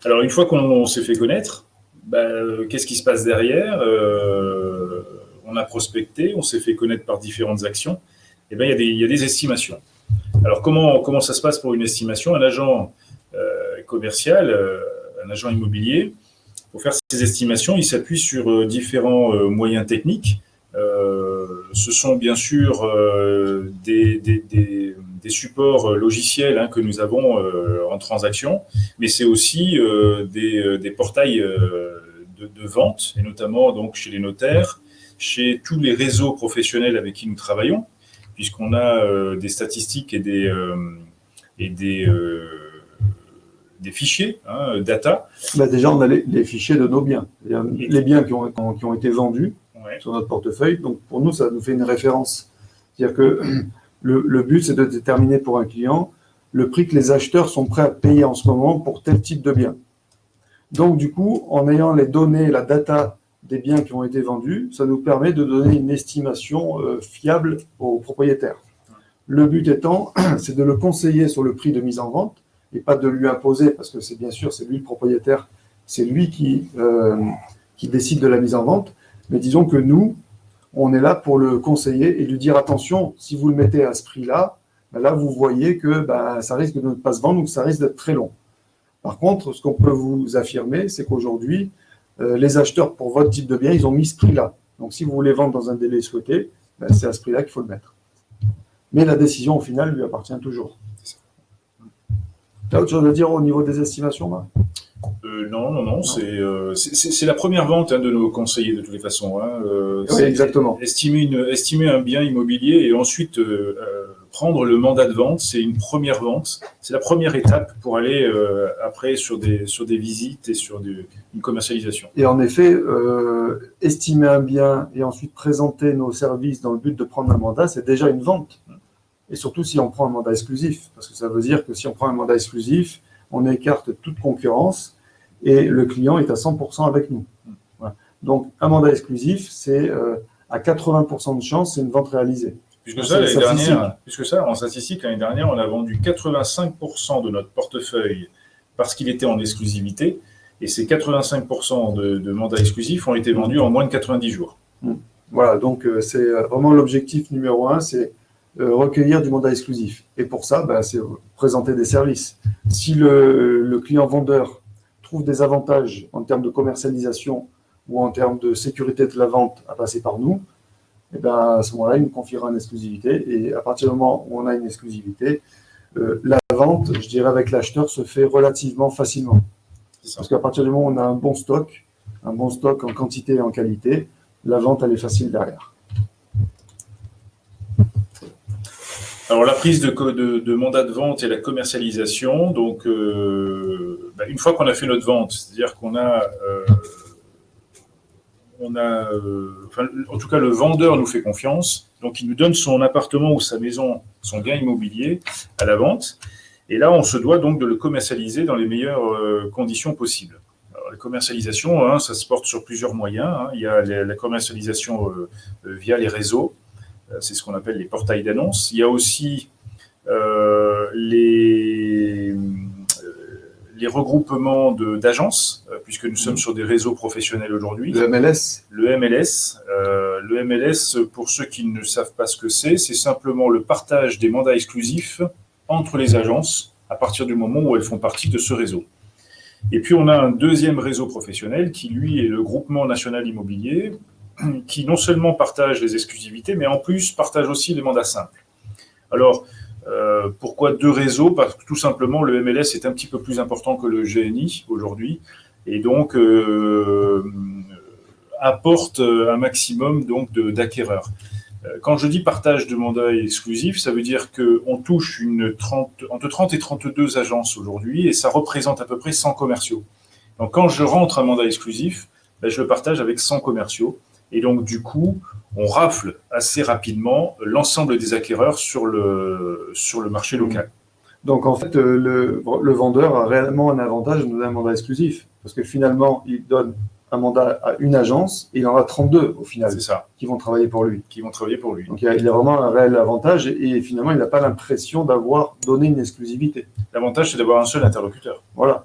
Alors, une fois qu'on s'est fait connaître, qu'est-ce qui se passe derrière ? On a prospecté, on s'est fait connaître par différentes actions. Et il y a des estimations. Alors, comment ça se passe pour une estimation ? Un agent commercial, un agent immobilier, pour faire ces estimations, il s'appuie sur différents moyens techniques. Ce sont bien sûr des supports logiciels que nous avons en transaction, mais c'est aussi des portails de vente, et notamment donc chez les notaires, chez tous les réseaux professionnels avec qui nous travaillons, puisqu'on a des statistiques et des fichiers, data. Déjà, on a les fichiers de nos biens, les biens qui ont été vendus. Ouais. sur notre portefeuille. Donc, pour nous, ça nous fait une référence. C'est-à-dire que le but, c'est de déterminer pour un client le prix que les acheteurs sont prêts à payer en ce moment pour tel type de bien. Donc, du coup, en ayant les données, la data des biens qui ont été vendus, ça nous permet de donner une estimation fiable aux propriétaires. Le but étant, c'est de le conseiller sur le prix de mise en vente et pas de lui imposer, parce que c'est bien sûr, c'est lui le propriétaire, c'est lui qui décide de la mise en vente. Mais disons que nous, on est là pour le conseiller et lui dire attention, si vous le mettez à ce prix-là, ben là, vous voyez que ça risque de ne pas se vendre ou que ça risque d'être très long. Par contre, ce qu'on peut vous affirmer, c'est qu'aujourd'hui, les acheteurs pour votre type de bien, ils ont mis ce prix-là. Donc, si vous voulez vendre dans un délai souhaité, c'est à ce prix-là qu'il faut le mettre. Mais la décision, au final, lui appartient toujours. Tu as autre chose à dire au niveau des estimations, Marc ? Non. C'est la première vente de nos conseillers de toutes les façons. Oui, exactement. Estimer un bien immobilier et ensuite prendre le mandat de vente, c'est une première vente. C'est la première étape pour aller après sur des visites et sur une commercialisation. Et en effet, estimer un bien et ensuite présenter nos services dans le but de prendre un mandat, c'est déjà une vente. Et surtout si on prend un mandat exclusif, parce que ça veut dire que si on prend un mandat exclusif, on écarte toute concurrence et le client est à 100% avec nous. Voilà. Donc, un mandat exclusif, c'est à 80% de chance, c'est une vente réalisée. Puisque ça, en statistique, l'année dernière, on a vendu 85% de notre portefeuille parce qu'il était en exclusivité, et ces 85% de mandats exclusifs ont été vendus en moins de 90 jours. Voilà, donc c'est vraiment l'objectif numéro 1, c'est recueillir du mandat exclusif. Et pour ça, c'est présenter des services. Si le client vendeur trouve des avantages en termes de commercialisation ou en termes de sécurité de la vente à passer par nous, et à ce moment-là, il nous confiera une exclusivité. Et à partir du moment où on a une exclusivité, la vente, je dirais, avec l'acheteur se fait relativement facilement. Parce qu'à partir du moment où on a un bon stock en quantité et en qualité, la vente, elle est facile derrière. Alors, la prise de mandat de vente et la commercialisation, donc, une fois qu'on a fait notre vente, c'est-à-dire qu'on a, en tout cas, le vendeur nous fait confiance, donc il nous donne son appartement ou sa maison, son bien immobilier à la vente, et là, on se doit donc de le commercialiser dans les meilleures conditions possibles. Alors, la commercialisation, ça se porte sur plusieurs moyens. Il y a la commercialisation via les réseaux. C'est ce qu'on appelle les portails d'annonces. Il y a aussi les regroupements d'agences, puisque nous sommes sur des réseaux professionnels aujourd'hui. Le MLS. Le MLS, pour ceux qui ne savent pas ce que c'est simplement le partage des mandats exclusifs entre les agences à partir du moment où elles font partie de ce réseau. Et puis, on a un deuxième réseau professionnel qui, lui, est le groupement national immobilier, qui non seulement partage les exclusivités, mais en plus partage aussi les mandats simples. Alors, pourquoi deux réseaux ? Parce que tout simplement, le MLS est un petit peu plus important que le GNI aujourd'hui, et donc apporte un maximum donc d'acquéreurs. Quand je dis partage de mandats exclusifs, ça veut dire qu'on touche entre 30 et 32 agences aujourd'hui, et ça représente à peu près 100 commerciaux. Donc, quand je rentre un mandat exclusif, je le partage avec 100 commerciaux. Et donc, du coup, on rafle assez rapidement l'ensemble des acquéreurs sur le marché local. Donc, en fait, le vendeur a réellement un avantage de donner un mandat exclusif. Parce que finalement, il donne un mandat à une agence et il en a 32 au final. C'est ça. Qui vont travailler pour lui. Donc, il a vraiment un réel avantage et finalement, il n'a pas l'impression d'avoir donné une exclusivité. L'avantage, c'est d'avoir un seul interlocuteur. Voilà.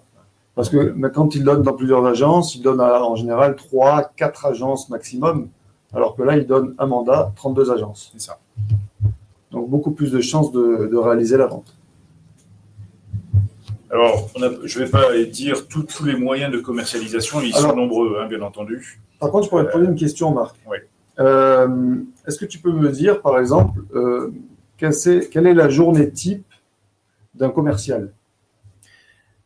Parce que quand il donne dans plusieurs agences, il donne en général 3, 4 agences maximum, alors que là, il donne un mandat, 32 agences. C'est ça. Donc, beaucoup plus de chances de réaliser la vente. Alors, je ne vais pas dire tous les moyens de commercialisation, ils sont nombreux, bien entendu. Par contre, je pourrais te poser une question, Marc. Oui. Est-ce que tu peux me dire, par exemple, quelle est la journée type d'un commercial ?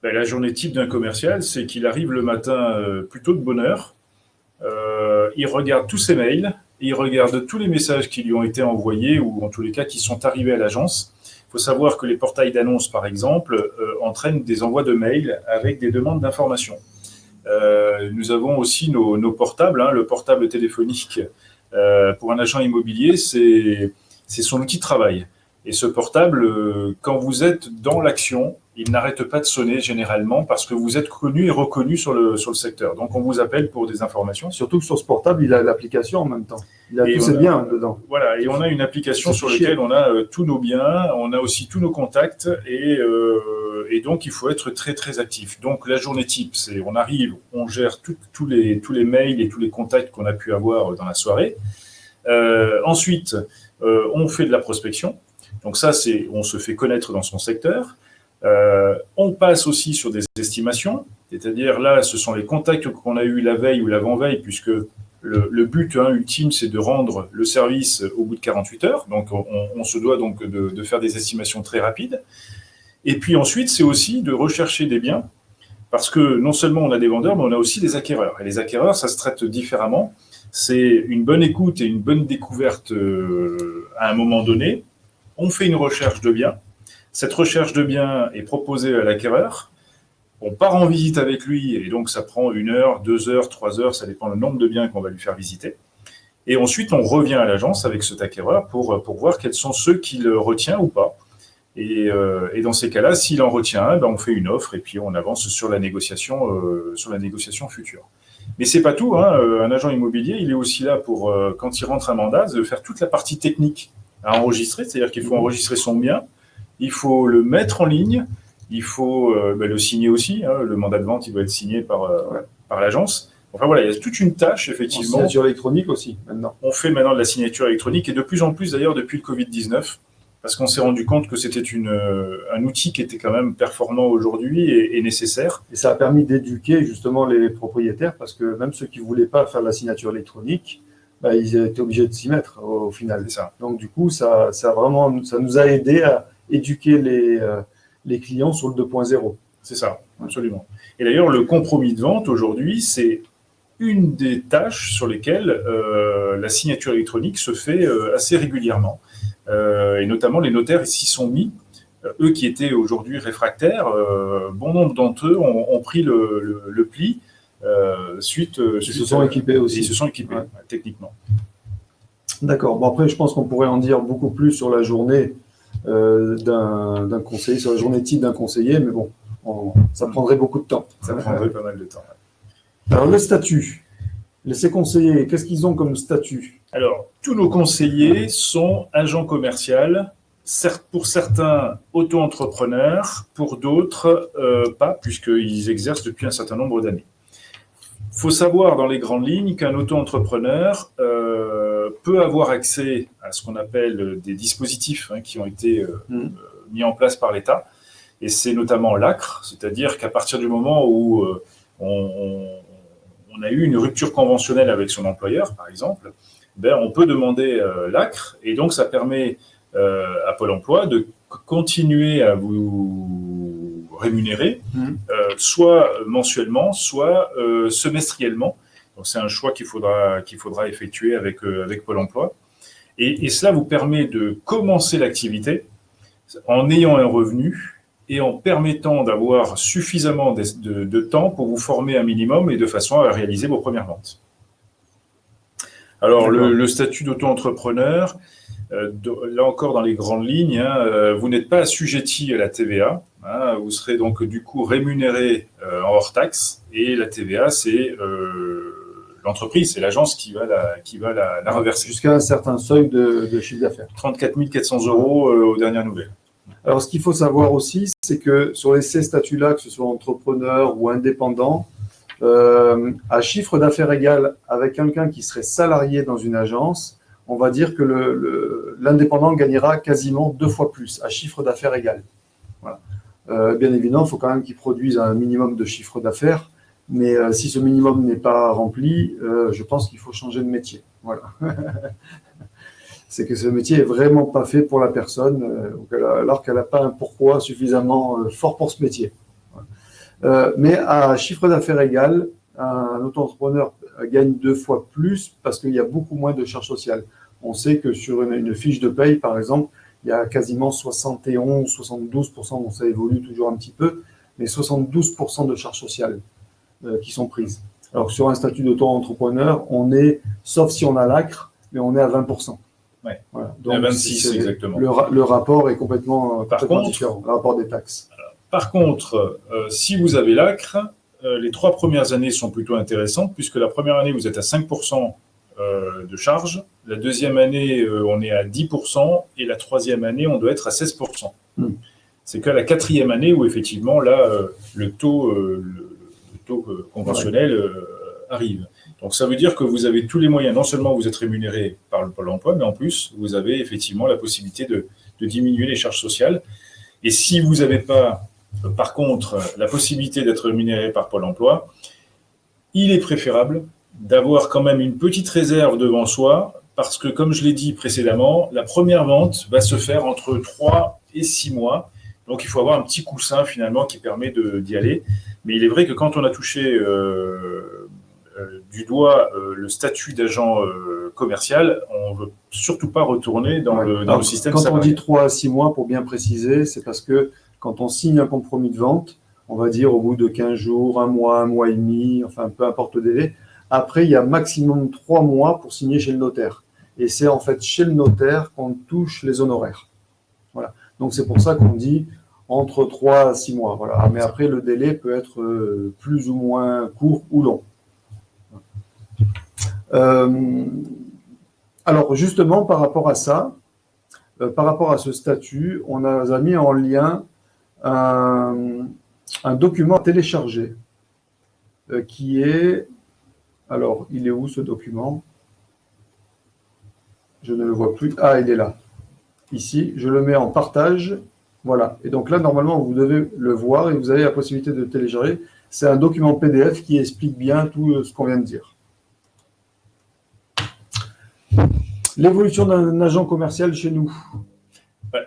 La journée type d'un commercial, c'est qu'il arrive le matin plutôt de bonne heure, il regarde tous ses mails, il regarde tous les messages qui lui ont été envoyés ou en tous les cas qui sont arrivés à l'agence. Il faut savoir que les portails d'annonces, par exemple, entraînent des envois de mails avec des demandes d'informations. Nous avons aussi nos portables, le portable téléphonique pour un agent immobilier, c'est son outil de travail. Et ce portable, quand vous êtes dans l'action, il n'arrête pas de sonner généralement parce que vous êtes connu et reconnu sur le secteur. Donc, on vous appelle pour des informations. Surtout que sur ce portable, il a l'application en même temps. Il a tous ses biens dedans. Voilà, et on a une application sur laquelle on a tous nos biens, on a aussi tous nos contacts, et donc il faut être très très actif. Donc la journée type, c'est on arrive, on gère tous les mails et tous les contacts qu'on a pu avoir dans la soirée. Ensuite, on fait de la prospection. Donc ça, on se fait connaître dans son secteur. On passe aussi sur des estimations, c'est-à-dire là, ce sont les contacts qu'on a eus la veille ou l'avant-veille, puisque le but ultime, c'est de rendre le service au bout de 48 heures. Donc, on se doit donc de faire des estimations très rapides. Et puis ensuite, c'est aussi de rechercher des biens, parce que non seulement on a des vendeurs, mais on a aussi des acquéreurs. Et les acquéreurs, ça se traite différemment. C'est une bonne écoute et une bonne découverte à un moment donné. On fait une recherche de biens. Cette recherche de biens est proposée à l'acquéreur. On part en visite avec lui, et donc ça prend 1 heure, 2 heures, 3 heures, ça dépend du nombre de biens qu'on va lui faire visiter. Et ensuite, on revient à l'agence avec cet acquéreur pour voir quels sont ceux qu'il retient ou pas. Et dans ces cas-là, s'il en retient un, on fait une offre et puis on avance sur la négociation future. Mais c'est pas tout, un agent immobilier, il est aussi là pour, quand il rentre un mandat, de faire toute la partie technique à enregistrer, c'est-à-dire qu'il faut enregistrer son bien, il faut le mettre en ligne, il faut le signer aussi, le mandat de vente, il doit être signé par l'agence. Enfin voilà, il y a toute une tâche, effectivement. Signature électronique aussi, maintenant. On fait maintenant de la signature électronique, et de plus en plus d'ailleurs depuis le Covid-19, parce qu'on s'est rendu compte que c'était un outil qui était quand même performant aujourd'hui et nécessaire. Et ça a permis d'éduquer justement les propriétaires, parce que même ceux qui ne voulaient pas faire de la signature électronique, ils étaient obligés de s'y mettre au final. C'est ça. Donc du coup, ça nous a aidé à éduquer les clients sur le 2.0. C'est ça, absolument. Et d'ailleurs, le compromis de vente aujourd'hui, c'est une des tâches sur lesquelles la signature électronique se fait assez régulièrement. Et notamment, les notaires s'y sont mis. Eux qui étaient aujourd'hui réfractaires, bon nombre d'entre eux ont pris le pli suite. Ils se sont équipés aussi. Ils se sont équipés, techniquement. D'accord. Bon, après, je pense qu'on pourrait en dire beaucoup plus sur la journée d'un conseiller, sur la journée type d'un conseiller, mais bon, ça prendrait beaucoup de temps. Ça prendrait pas mal de temps. Alors, le statut. Ces conseillers, qu'est-ce qu'ils ont comme statut? Alors, tous nos conseillers sont agents commerciaux, pour certains auto-entrepreneurs, pour d'autres pas, puisqu'ils exercent depuis un certain nombre d'années. Il faut savoir dans les grandes lignes qu'un auto-entrepreneur peut avoir accès à ce qu'on appelle des dispositifs qui ont été mis en place par l'État, et c'est notamment l'ACRE, c'est-à-dire qu'à partir du moment où on a eu une rupture conventionnelle avec son employeur, par exemple, on peut demander l'ACRE, et donc ça permet à Pôle emploi de continuer à vous rémunérer, soit mensuellement, soit semestriellement. Donc c'est un choix qu'il faudra effectuer avec Pôle emploi. Et cela vous permet de commencer l'activité en ayant un revenu et en permettant d'avoir suffisamment de temps pour vous former un minimum et de façon à réaliser vos premières ventes. Alors, le statut d'auto-entrepreneur, là encore dans les grandes lignes, vous n'êtes pas assujetti à la TVA. Vous serez donc du coup rémunéré en hors taxe, et la TVA, c'est l'entreprise, c'est l'agence qui va la reverser. Jusqu'à un certain seuil de chiffre d'affaires. 34 400 € aux dernières nouvelles. Alors, ce qu'il faut savoir aussi, c'est que sur ces statuts-là, que ce soit entrepreneur ou indépendant, à chiffre d'affaires égal avec quelqu'un qui serait salarié dans une agence, on va dire que l'indépendant gagnera quasiment 2 fois plus à chiffre d'affaires égal. Voilà. Bien évidemment, il faut quand même qu'il produise un minimum de chiffre d'affaires, mais si ce minimum n'est pas rempli, je pense qu'il faut changer de métier. Voilà. C'est que ce métier est vraiment pas fait pour la personne, alors qu'elle n'a pas un pourquoi suffisamment fort pour ce métier. Mais à chiffre d'affaires égal, un auto-entrepreneur gagne 2 fois plus parce qu'il y a beaucoup moins de charges sociales. On sait que sur une fiche de paye, par exemple, il y a quasiment 71, 72%, bon, ça évolue toujours un petit peu, mais 72% de charges sociales qui sont prises. Alors que sur un statut d'auto-entrepreneur, on est, sauf si on a l'ACRE, mais on est à 20%. Ouais. Voilà. Donc, à 26 exactement. Le rapport est complètement contre, différent, le rapport des taxes. Par contre, si vous avez l'ACRE, les 3 premières années sont plutôt intéressantes, puisque la première année, vous êtes à 5% de charge, la deuxième année, on est à 10%, et la troisième année, on doit être à 16%. C'est qu'à la quatrième année où, effectivement, là, le taux conventionnel arrive. Donc, ça veut dire que vous avez tous les moyens. Non seulement vous êtes rémunéré par le Pôle emploi, mais en plus, vous avez effectivement la possibilité de diminuer les charges sociales. Et si vous n'avez pas, par contre, la possibilité d'être rémunéré par Pôle emploi, il est préférable d'avoir quand même une petite réserve devant soi, parce que, comme je l'ai dit précédemment, la première vente va se faire entre 3 et 6 mois. Donc, il faut avoir un petit coussin, finalement, qui permet d'y aller. Mais il est vrai que quand on a touché du doigt le statut d'agent commercial, on ne veut surtout pas retourner dans le système salarial. Quand on dit 3 à 6 mois, pour bien préciser, c'est parce que quand on signe un compromis de vente, on va dire au bout de 15 jours, 1 mois et demi, enfin peu importe le délai, après il y a maximum 3 mois pour signer chez le notaire. Et c'est en fait chez le notaire qu'on touche les honoraires. Voilà. Donc c'est pour ça qu'on dit entre 3 à 6 mois. Voilà. Mais après, le délai peut être plus ou moins court ou long. Alors justement, par rapport à ça, par rapport à ce statut, on a mis en lien un document téléchargé qui est... Alors, il est où ce document? Je ne le vois plus. Ah, il est là. Ici, je le mets en partage. Voilà. Et donc là, normalement, vous devez le voir et vous avez la possibilité de télécharger. C'est un document PDF qui explique bien tout ce qu'on vient de dire. L'évolution d'un agent commercial chez nous.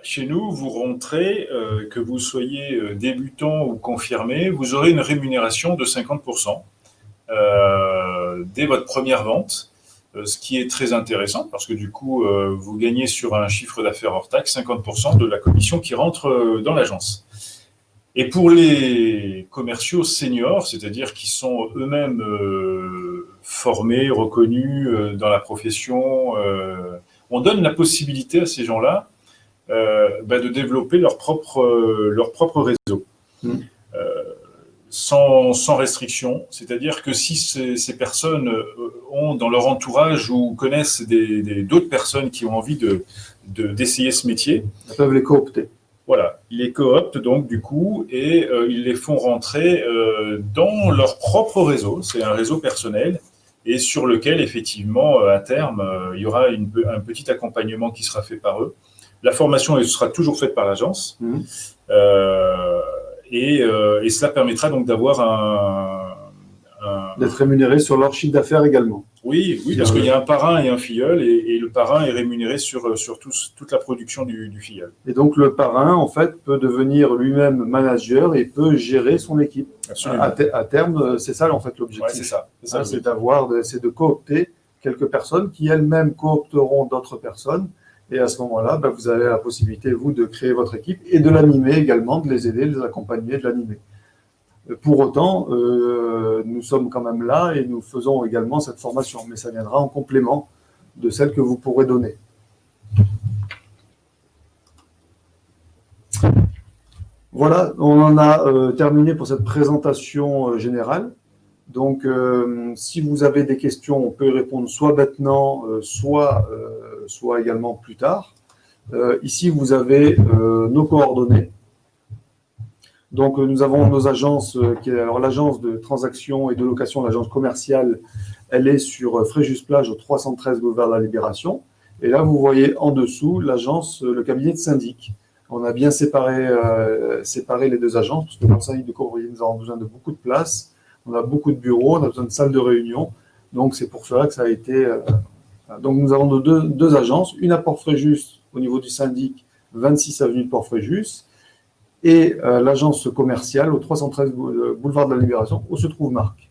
Chez nous, vous rentrez, que vous soyez débutant ou confirmé, vous aurez une rémunération de 50% dès votre première vente, ce qui est très intéressant parce que du coup, vous gagnez sur un chiffre d'affaires hors taxe 50% de la commission qui rentre dans l'agence. Et pour les commerciaux seniors, c'est-à-dire qui sont eux-mêmes formés, reconnus dans la profession, on donne la possibilité à ces gens-là de développer leur propre réseau. Sans restriction, c'est-à-dire que si ces personnes ont dans leur entourage ou connaissent d'autres personnes qui ont envie d'essayer ce métier, ils peuvent les coopter. Voilà, ils les cooptent donc du coup et ils les font rentrer dans leur propre réseau. C'est un réseau personnel et sur lequel effectivement à terme il y aura un petit accompagnement qui sera fait par eux. La formation elle sera toujours faite par l'agence. Et cela permettra donc d'avoir d'être rémunéré sur leur chiffre d'affaires également. Oui, parce qu'il y a un parrain et un filleul, et le parrain est rémunéré sur toute la production du filleul. Et donc le parrain, en fait, peut devenir lui-même manager et peut gérer son équipe. Absolument. À terme, c'est ça en fait l'objectif. Ouais, c'est ça. C'est de coopter quelques personnes qui elles-mêmes coopteront d'autres personnes. Et à ce moment-là, vous avez la possibilité, vous, de créer votre équipe et de l'animer également, de les aider, de les accompagner, de l'animer. Pour autant, nous sommes quand même là et nous faisons également cette formation, mais ça viendra en complément de celle que vous pourrez donner. Voilà, on en a terminé pour cette présentation générale. Donc, si vous avez des questions, on peut y répondre soit maintenant, soit également plus tard. Ici, vous avez nos coordonnées. Donc, nous avons nos agences, alors l'agence de transaction et de location, l'agence commerciale, elle est sur Fréjus-Plage au 313 boulevard de la Libération. Et là, vous voyez en dessous l'agence, le cabinet de syndic. On a bien séparé les deux agences, parce que dans le syndic de Courrières, nous avons besoin de beaucoup de place. On a beaucoup de bureaux, on a besoin de salles de réunion. Donc, c'est pour cela que ça a été... Donc, nous avons deux agences, une à Port-Fréjus au niveau du syndic, 26 avenue de Port-Fréjus, et l'agence commerciale au 313 boulevard de la Libération, où se trouve Marc.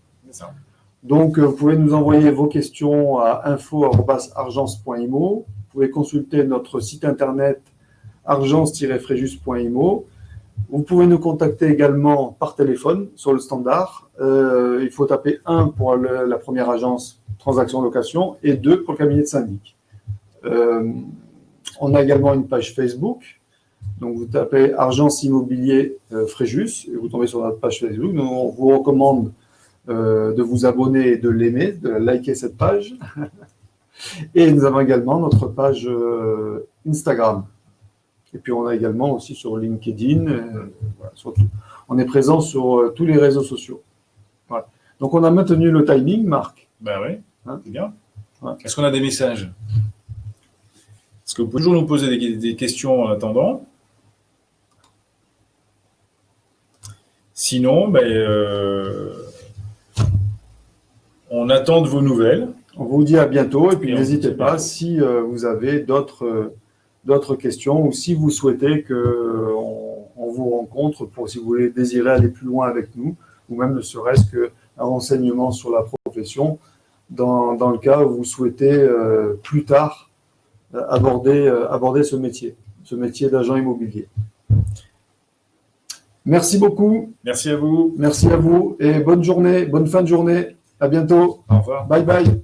Donc, vous pouvez nous envoyer vos questions à info@argence.imo. Vous pouvez consulter notre site internet argence-fréjus.imo. Vous pouvez nous contacter également par téléphone sur le standard. Il faut taper 1 pour la première agence transaction location et 2 pour le cabinet de syndic. On a également une page Facebook. Donc, vous tapez Argence Immobilier Fréjus et vous tombez sur notre page Facebook. Donc, on vous recommande de vous abonner et de l'aimer, de liker cette page. Et nous avons également notre page Instagram. Et puis, on a également aussi sur LinkedIn. Voilà, on est présent sur tous les réseaux sociaux. Voilà. Donc, on a maintenu le timing, Marc. Ben oui, Hein? c'est bien. Ouais. Est-ce qu'on a des messages? Est-ce que vous pouvez toujours nous poser des questions en attendant? Sinon, on attend de vos nouvelles. On vous dit à bientôt et puis Et n'hésitez pas si vous avez d'autres questions ou si vous souhaitez qu'on vous rencontre si vous désirez aller plus loin avec nous ou même ne serait-ce qu'un renseignement sur la profession dans le cas où vous souhaitez plus tard aborder ce métier d'agent immobilier. Merci beaucoup. Merci à vous. Merci à vous et bonne journée, bonne fin de journée. À bientôt. Au revoir. Bye bye.